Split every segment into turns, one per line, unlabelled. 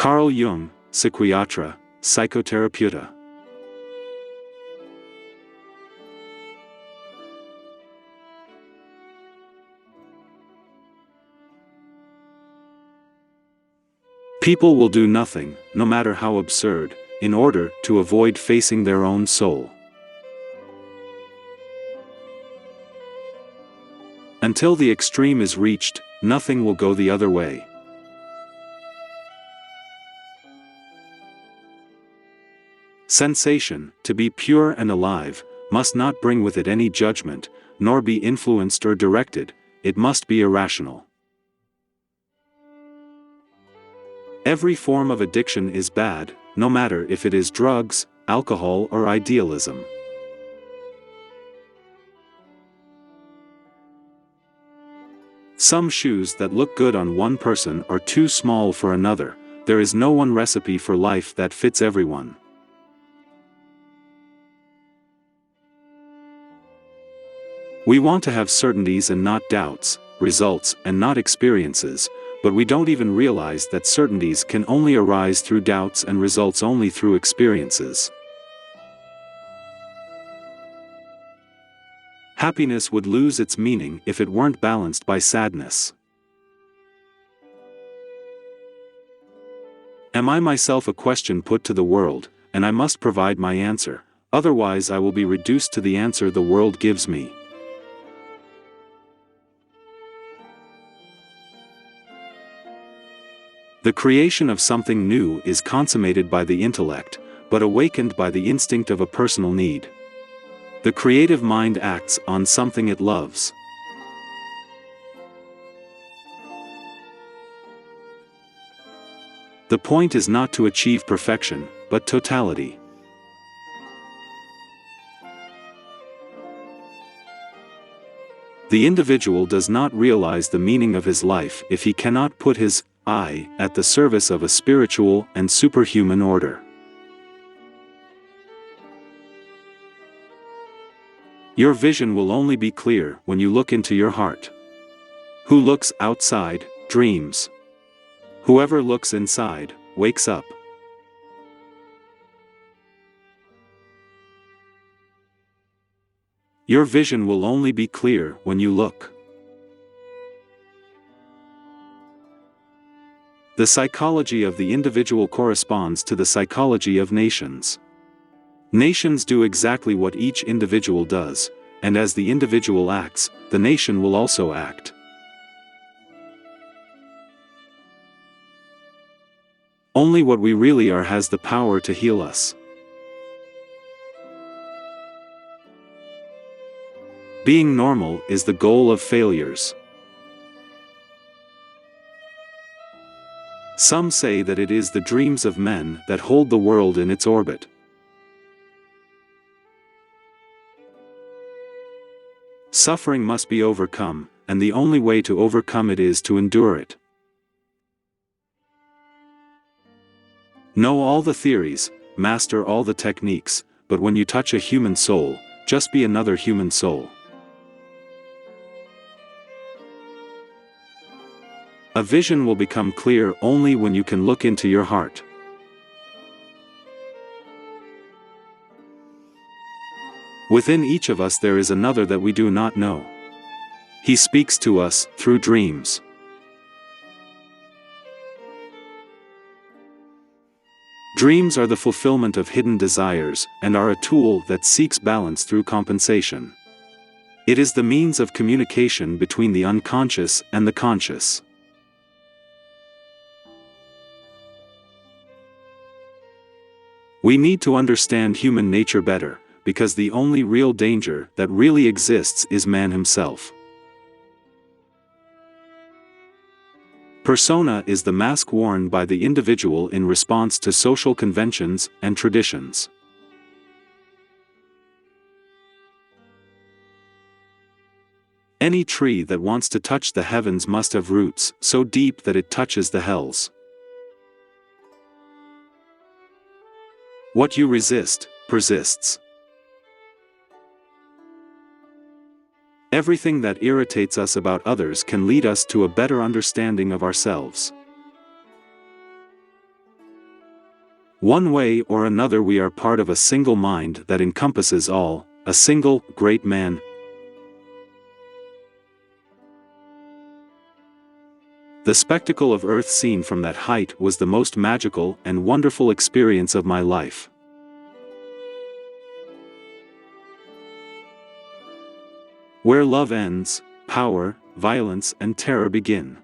Carl Jung, psychiatra, psychotherapeuta. People will do nothing, no matter how absurd, in order to avoid facing their own soul. Until the extreme is reached, nothing will go the other way. Sensation, to be pure and alive, must not bring with it any judgment, nor be influenced or directed, it must be irrational. Every form of addiction is bad, no matter if it is drugs, alcohol or idealism. Some shoes that look good on one person are too small for another. There is no one recipe for life that fits everyone. We want to have certainties and not doubts, results and not experiences, but we don't even realize that certainties can only arise through doubts and results only through experiences. Happiness would lose its meaning if it weren't balanced by sadness. Am I myself a question put to the world, and I must provide my answer, otherwise I will be reduced to the answer the world gives me. The creation of something new is consummated by the intellect, but awakened by the instinct of a personal need. The creative mind acts on something it loves. The point is not to achieve perfection, but totality. The individual does not realize the meaning of his life if he cannot put his I at the service of a spiritual and superhuman order. Your vision will only be clear when you look into your heart. Who looks outside, dreams. Whoever looks inside, wakes up. Your vision will only be clear when you look. The psychology of the individual corresponds to the psychology of nations. Nations do exactly what each individual does, and as the individual acts, the nation will also act. Only what we really are has the power to heal us. Being normal is the goal of failures. Some say that it is the dreams of men that hold the world in its orbit. Suffering must be overcome, and the only way to overcome it is to endure it. Know all the theories, master all the techniques, but when you touch a human soul, just be another human soul. A vision will become clear only when you can look into your heart. Within each of us there is another that we do not know. He speaks to us through dreams. Dreams are the fulfillment of hidden desires and are a tool that seeks balance through compensation. It is the means of communication between the unconscious and the conscious. We need to understand human nature better, because the only real danger that really exists is man himself. Persona is the mask worn by the individual in response to social conventions and traditions. Any tree that wants to touch the heavens must have roots so deep that it touches the hells. What you resist, persists. Everything that irritates us about others can lead us to a better understanding of ourselves. One way or another we are part of a single mind that encompasses all, a single, great man. The spectacle of Earth seen from that height was the most magical and wonderful experience of my life. Where love ends, power, violence and terror begin.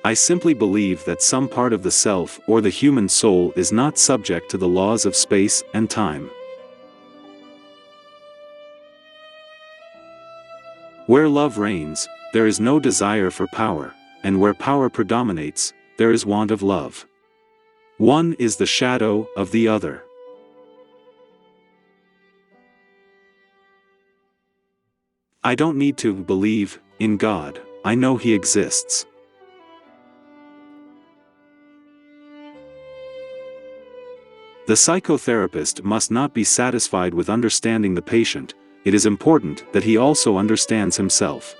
I simply believe that some part of the self or the human soul is not subject to the laws of space and time. Where love reigns, there is no desire for power, and where power predominates, there is want of love. One is the shadow of the other. I don't need to believe in God, I know He exists. The psychotherapist must not be satisfied with understanding the patient, it is important that he also understands himself.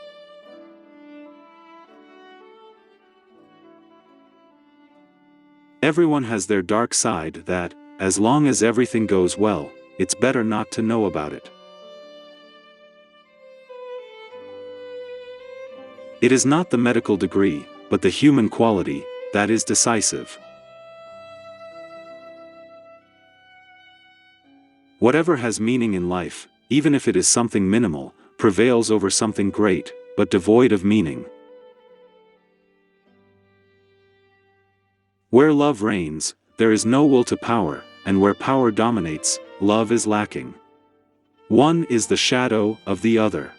Everyone has their dark side that, as long as everything goes well, it's better not to know about it. It is not the medical degree, but the human quality, that is decisive. Whatever has meaning in life, even if it is something minimal, prevails over something great, but devoid of meaning. Where love reigns, there is no will to power, and where power dominates, love is lacking. One is the shadow of the other.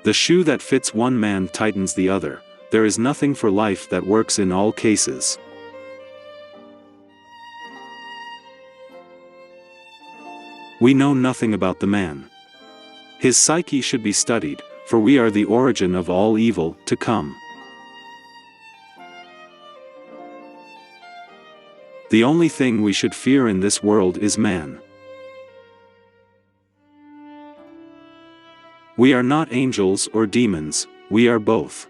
The shoe that fits one man tightens the other, there is nothing for life that works in all cases. We know nothing about the man. His psyche should be studied, for we are the origin of all evil to come. The only thing we should fear in this world is man. We are not angels or demons, we are both.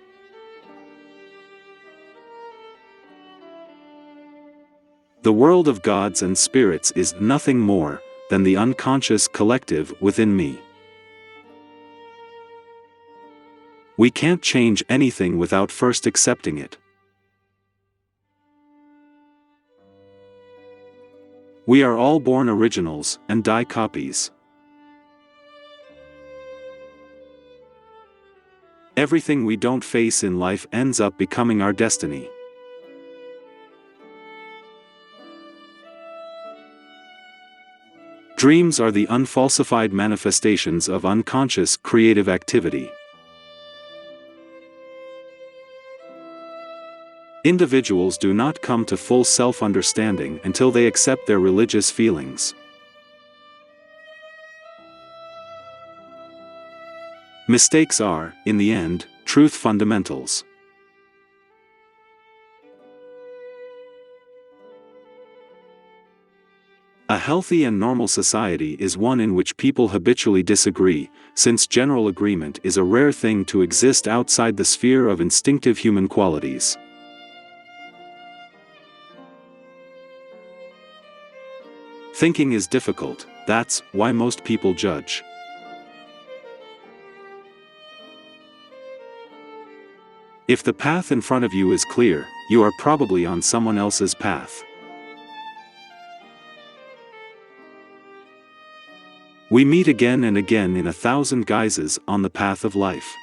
The world of gods and spirits is nothing more than the unconscious collective within me. We can't change anything without first accepting it. We are all born originals and die copies. Everything we don't face in life ends up becoming our destiny. Dreams are the unfalsified manifestations of unconscious creative activity. Individuals do not come to full self-understanding until they accept their religious feelings. Mistakes are, in the end, truth fundamentals. A healthy and normal society is one in which people habitually disagree, since general agreement is a rare thing to exist outside the sphere of instinctive human qualities. Thinking is difficult, that's why most people judge. If the path in front of you is clear, you are probably on someone else's path. We meet again and again in 1,000 guises on the path of life.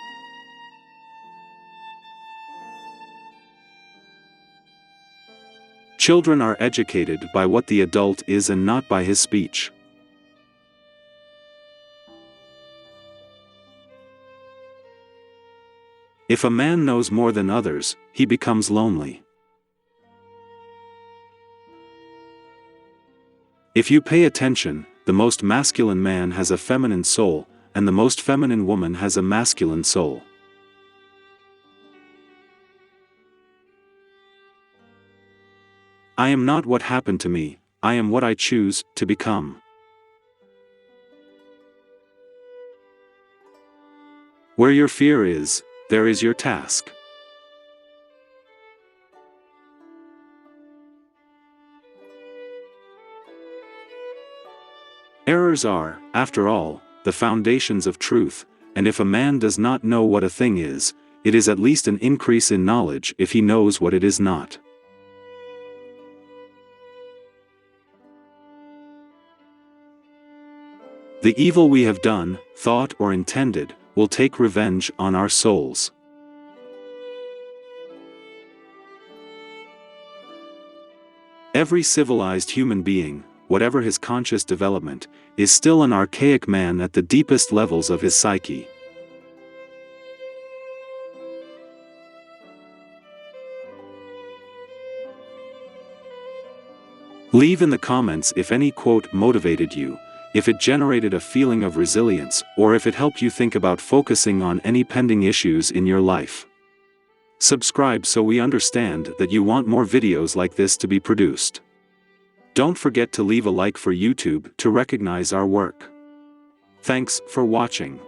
Children are educated by what the adult is and not by his speech. If a man knows more than others, he becomes lonely. If you pay attention, the most masculine man has a feminine soul, and the most feminine woman has a masculine soul. I am not what happened to me, I am what I choose to become. Where your fear is, there is your task. Errors are, after all, the foundations of truth, and if a man does not know what a thing is, it is at least an increase in knowledge if he knows what it is not. The evil we have done, thought or intended, will take revenge on our souls. Every civilized human being, whatever his conscious development, is still an archaic man at the deepest levels of his psyche. Leave in the comments if any quote motivated you, if it generated a feeling of resilience, or if it helped you think about focusing on any pending issues in your life. Subscribe so we understand that you want more videos like this to be produced. Don't forget to leave a like for YouTube to recognize our work. Thanks for watching.